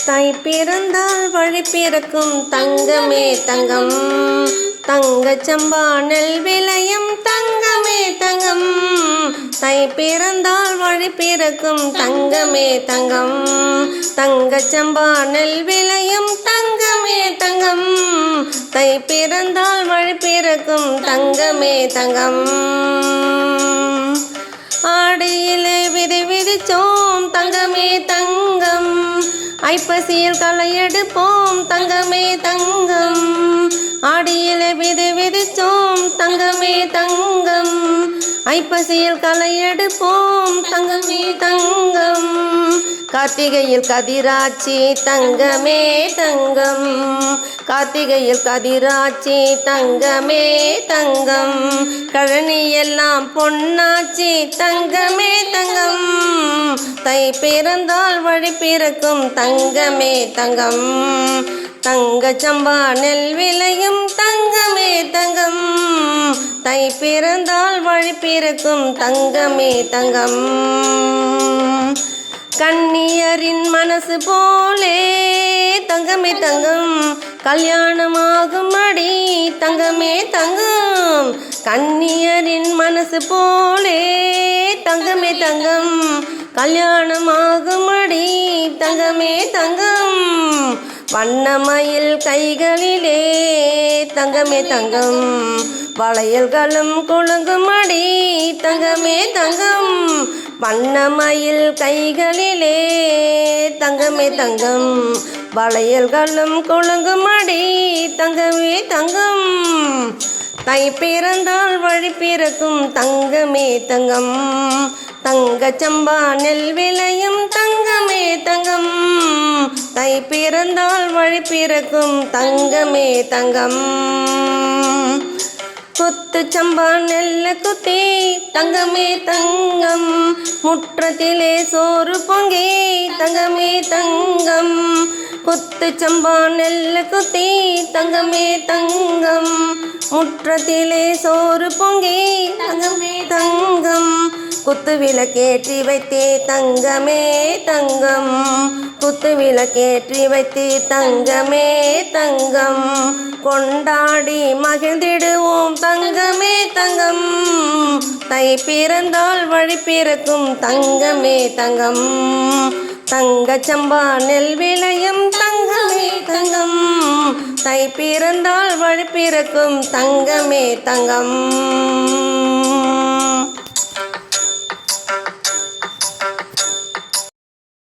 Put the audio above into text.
தாய் பிறந்தால் வழி பிறக்கும் தங்கமே தங்கம். தங்கச்சம்பா நெல் விளையும் தங்கமே தங்கம். தாய் பிறந்தால் வழி பிறக்கும் தங்கமே தங்கம். தங்கச்சம்பா நெல் விளையும் தங்கமே தங்கம். தாய் பிறந்தால் வழி பிறக்கும் தங்கமே தங்கம். ஆடியிலே விதை விதிச்சோம் தங்கமே தங்கம். ஐப்பசியில் களை எடுப்போம் தங்கமே தங்கம். ஆடியிலே விதை விதிச்சோம் தங்கமே தங்கம். ஐப்பசியில் களை எடுப்போம் தங்கமே தங்கம். கார்த்திகையில் கதிராட்சி தங்கமே தங்கம். கார்த்திகையில் கதிராட்சி தங்கமே தங்கம். கழனி எல்லாம் பொன்னாச்சி தங்கமே தங்கம். தை பிறந்தால் வழி பிறக்கும் தங்கமே தங்கம். தங்கச்சம்பா நெல் விளையும் தங்கமே தங்கம். தை பிறந்தால் வழி பிறக்கும் தங்கமே தங்கம். கன்னியரின் மனசு போலே தங்கமே தங்கம். கல்யாணமாகும் அடி தங்கமே தங்கம். கன்னியரின் மனசு போலே தங்கமே தங்கம். கல்யாணமாகும் அடி தங்கமே தங்கம். வண்ணமயில் கைகளிலே தங்கமே தங்கம். வளையல்களும் குலுங்கும் அடி தங்கமே தங்கம். வண்ணமயில் கைகளிலே தங்கமே தங்கம். வளையல்களும் குலுங்கும் அடி தங்கமே தங்கம். தை பிறந்தால் வழி பிறக்கும் தங்கமே தங்கம். தங்கச்சம்பா நெல் விளையும் தங்கமே தங்கம். தை பிறந்தால் வழி பிறக்கும் தங்கமே தங்கம். குத்து சம்பா நெல்ல குத்தி தங்கமே தங்கம். முற்றத்திலே சோறு பொங்கி தங்கமே தங்கம். குத்து சம்பா நெல்ல குத்தி தங்கமே தங்கம். முற்றத்திலே சோறு பொங்கி தங்கமே தங்கம். குத்து விளக்கேற்றி வைத்தே தங்கமே தங்கம். குத்து விளக்கேற்றி வைத்தே தங்கமே தங்கம். கொண்டாடி மகிழ்ந்திடுவோம் தங்கமே தங்கம். தை பிறந்தால் வழி பிறக்கும் தங்கமே தங்கம். தங்கச்சம்பா நெல் விளையும் தங்கமே தங்கம். தை பிறந்தால் வழி பிறக்கும் தங்கமே தங்கம்.